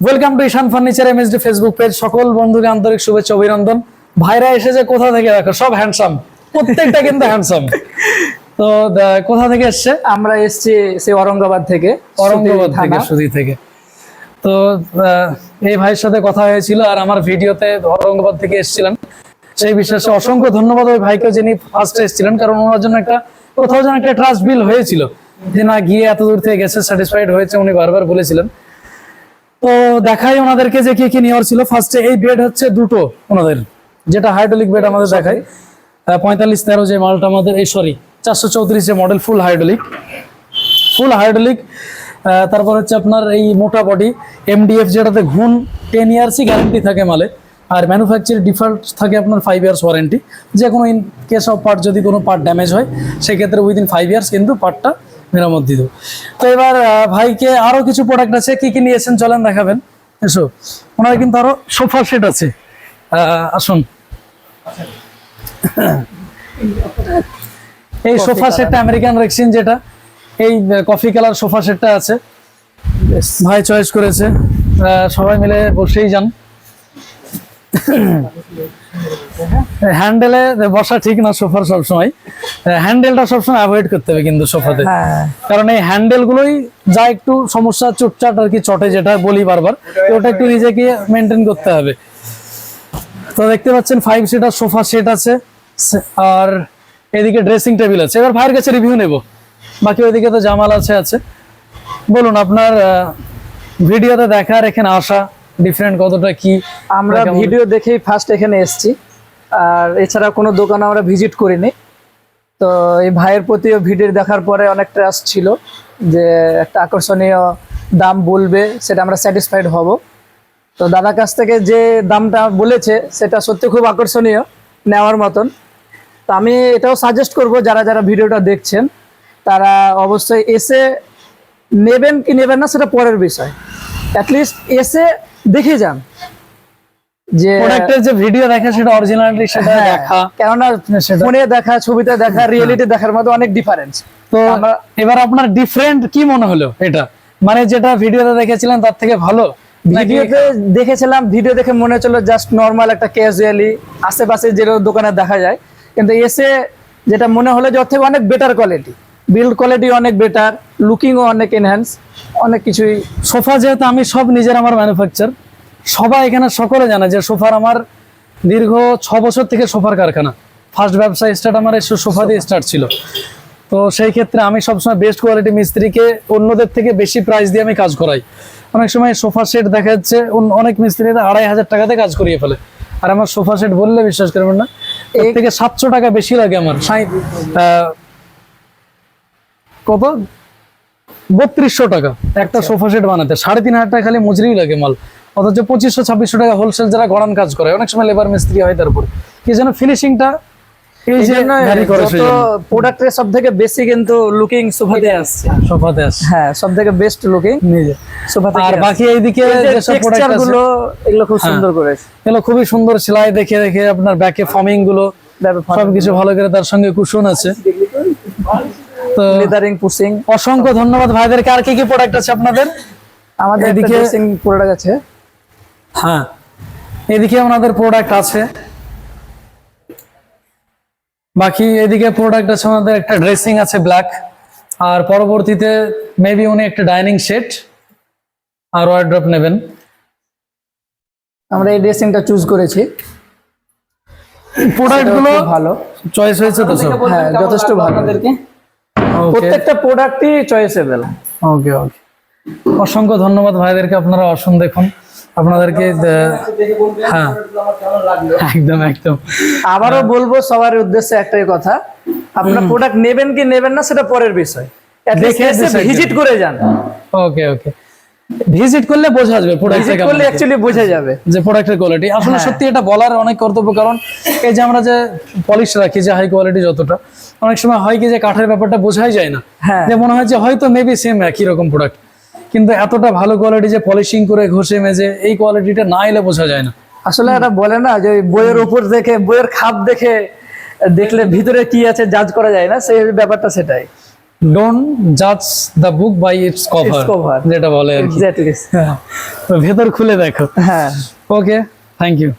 Welcome to Ishan furniture MSD Facebook page. সকল বন্ধুকে আন্তরিক শুভেচ্ছা অভিনন্দন। ভাইরা এসেছে কোথা থেকে দেখো, সব হ্যান্ডসাম, প্রত্যেকটা কিন্তু হ্যান্ডসাম। তো কোথা থেকে এসছে? আমরা এসেছি সেই ঔরঙ্গাবাদ থেকে, সুধি থেকে। তো এই ভাইয়ের সাথে কথা হয়েছিল আর আমার ভিডিওতে ঔরঙ্গাবাদ থেকে এসেছিলেন, সেই বিশ্বাসে অসংখ্য ধন্যবাদ ওই ভাইকে, যিনি ফার্স্টে এসেছিলেন। কারণ ওনার জন্য কোথাও যেন একটা ট্রাস্ট বিল হয়েছিল যে না, গিয়ে এত দূর থেকে গেছে, স্যাটিসফাইড হয়েছে, উনি বারবার বলেছিলেন। তো দেখাই ওনাদেরকে যে কি কি নেওয়ার ছিল। ফার্স্টে এই বেড হচ্ছে দুটো ওনাদের, যেটা হাইড্রোলিক বেড আমাদের দেখাই 45-13 যে মালটা আমাদের, এই 434 যে মডেল, ফুল হাইড্রোলিক। তারপর হচ্ছে আপনার এই মোটা বডি এমডিএফ, যেটাতে ঘুণ 10 ইয়ার্সই গ্যারান্টি থাকে মালে, আর ম্যানুফ্যাকচার ডিফল্ট থাকে আপনার 5 ইয়ার্স ওয়ারেন্টি। যে কোনো ইন কেস অফ পার্ট, যদি কোনো পার্ট ড্যামেজ হয় সেক্ষেত্রে উইদিন 5 ইয়ার্স কিন্তু পার্টটা মেরামত দিত। তো এবার ভাইকে আরো কিছু প্রোডাক্ট আছে, কি কি নিয়েছেন চলেন দেখাবেন। এসো, ওনার কিন্তু আরো সোফা সেট আছে, আসুন। এই সোফা সেটটা আমেরিকান রেক্সিন, যেটা এই কফি কালার সোফা সেটটা আছে, ভাই চয়েস করেছে। সবাই মিলে বসেই যান। হ্যান্ডেলে বসা ঠিক না সোফার, সবসময় হ্যান্ডেলটা সবসময় অ্যাভয়েড করতে হবে কিন্তু সোফাতে, কারণ এই হ্যান্ডেল গুলোই যা একটু সমস্যা, চুটচাট আর কি, চটে, যেটা বলি বারবার, ওটা একটু নিজেকে মেনটেন করতে হবে। তো দেখতে পাচ্ছেন 5 সিটার সোফা সেট আছে, আর এদিকে ড্রেসিং টেবিল আছে। এবার ভাইয়ের কাছে রিভিউ নেব, বাকি ওইদিকে তো জামাল আছে। বলুন আপনার ভিডিওতে দেখার এখানে আসা ডিফারেন্ট কতটা কি? আমরা ভিডিও দেখেই ফার্স্ট এখানে এসেছি, আর এছাড়া কোনো দোকান আমরা ভিজিট করিনি। তো এই ভাইয়ের প্রতিও ভিডিও দেখার পরে অনেক ট্রাস্ট ছিল যে একটা আকর্ষণীয় দাম বলবে, সেটা আমরা স্যাটিসফাইড হব। তো দাদার কাছ থেকে যে দামটা বলেছে সেটা সত্যি খুব আকর্ষণীয়, নেওয়ার মতন। তো আমি এটাও সাজেস্ট করব, যারা যারা ভিডিওটা দেখছেন তারা অবশ্যই এসে নেবেন কি নেবেন না সেটা পরের বিষয়, অ্যাটলিস্ট এসে দেখে যান যে প্রোডাক্টের যে ভিডিও দেখা সেটা অরিজিনালিটি, সেটা দেখা, কেননা ফোনে দেখা, ছবিতে দেখা, রিয়েলিটি দেখার মধ্যে অনেক ডিফারেন্স। তো এবার আপনার ডিফারেন্ট কি মনে হলো এটা, মানে যেটা ভিডিওতে দেখেছিলেন তার থেকে ভালো? ভিডিওতে দেখেছিলাম, ভিডিও দেখে মনে হচ্ছিল জাস্ট নর্মাল একটা ক্যাজুয়ালি আশেপাশে যেরকম দোকানে দেখা যায়, কিন্তু এসে যেটা মনে হলো যে ওর থেকে অনেক বেটার কোয়ালিটি, বিল্ড কোয়ালিটি অনেক বেটার, লুকিংও অনেক এনহ্যান্স, অনেক কিছুই। সোফা যেহেতু আমি সব নিজের আমার ম্যানুফ্যাকচার, সবাই এখানে সকলে জানে যে সোফার আমার দীর্ঘ 6 বছর থেকে সোফার কারখানা। ফার্স্ট ব্যবসা স্টার্ট আমার সোফা দিয়ে স্টার্ট ছিল। তো সেই ক্ষেত্রে আমি সবসময় বেস্ট কোয়ালিটি মিস্ত্রিকে অন্যদের থেকে বেশি প্রাইস দিয়ে আমি কাজ করাই। অনেক সময় সোফা সেট দেখা যাচ্ছে অনেক মিস্ত্রিরা 2500 টাকাতে কাজ করিয়ে ফেলে, আর আমার সোফা সেট বললে বিশ্বাস করবেন না, এর থেকে 700 টাকা বেশি লাগে আমার। কত 3200 টাকা একটা সোফা সেট বানাতে, 3500 টাকা খালি মজুরি লাগে মাল, অথচ 2500-2600 টাকা হোলসেল যারা গড়ান কাজ করে, অনেক সময় লেবার মিস্ত্রি হয়, তার উপরে কি যেন ফিনিশিংটা এই যে প্রোডাক্টের সব থেকে বেশি কিন্তু লুকিং সোফাতে আসছে, হ্যাঁ, সব থেকে বেস্ট লুকিং নিজে সোফাতে। আর বাকি এইদিকে যে সব প্রোডাক্ট গুলো, এগুলো খুব সুন্দর করেছে, এগুলো খুবই সুন্দর সেলাই দেখে আপনার ব্যাকে ফর্মিং গুলো সবকিছু ভালো করে, তার সঙ্গে কুশন আছে। তো লেদারিং পুশিং, অসংখ্য ধন্যবাদ ভাইদেরকে। আর কি কি প্রোডাক্ট আছে আপনাদের? আমাদের এদিকে ড্রেসিং প্রোডাক্ট আছে, হ্যাঁ, এদিকে আমাদের প্রোডাক্ট আছে। বাকি এদিকে প্রোডাক্ট আছে আমাদের, একটা ড্রেসিং আছে ব্ল্যাক, আর পরবর্তীতে মেবি উনি একটা ডাইনিং সেট আর ওয়ার্ড্রপ নেবেন। আমরা এই ড্রেসিংটা চুজ করেছি। প্রোডাক্ট গুলো ভালো চয়েস হয়েছে তো সব? হ্যাঁ, যথেষ্ট ভালো, প্রত্যেকটা প্রোডাক্টই চয়েসেবল। ওকে, অসংখ্য ধন্যবাদ ভাইদেরকে। আপনারা আসুন, দেখুন আপনাদেরকে। হ্যাঁ, একদম। আবারও বলবো সবার উদ্দেশ্যে একটাই কথা, আপনারা প্রোডাক্ট নেবেন কি নেবেন না সেটা পরের বিষয়, ভিজিট করে যান। ওকে, ভিজিট করলে বোঝা যাবে, ভিজিট করলে অ্যাকচুয়ালি বোঝা যাবে যে প্রোডাক্টের কোয়ালিটি। আসলে সত্যি এটা বলার অনেক কর্তব্য, কারণ এই যে আমরা যে পলিশ রাখি, যে হাই কোয়ালিটি যতটা, অনেক সময় হয় কি যে কাঠের ব্যাপারটা বোঝাই যায় না, যে মনে হয় যে হয়তো মেবি সেম একই রকম প্রোডাক্ট, কিন্তু এতটা ভালো কোয়ালিটি যে পলিশিং করে ঘষে মেজে এই কোয়ালিটিটা না এলে বোঝা যায় না। আসলে এটা বলে না যে বইয়ের উপর দেখে, বইয়ের খাপ দেখে দেখলে ভিতরে কি আছে জাজ করা যায় না, সেই ব্যাপারটা সেটাই। ডোন্ট জাজ the book by its cover, cover. যেটা বলে আর কি। এক্স্যাক্টলি। তো ভেতর খুলে দেখো। হ্যাঁ। ওকে, থ্যাংক ইউ।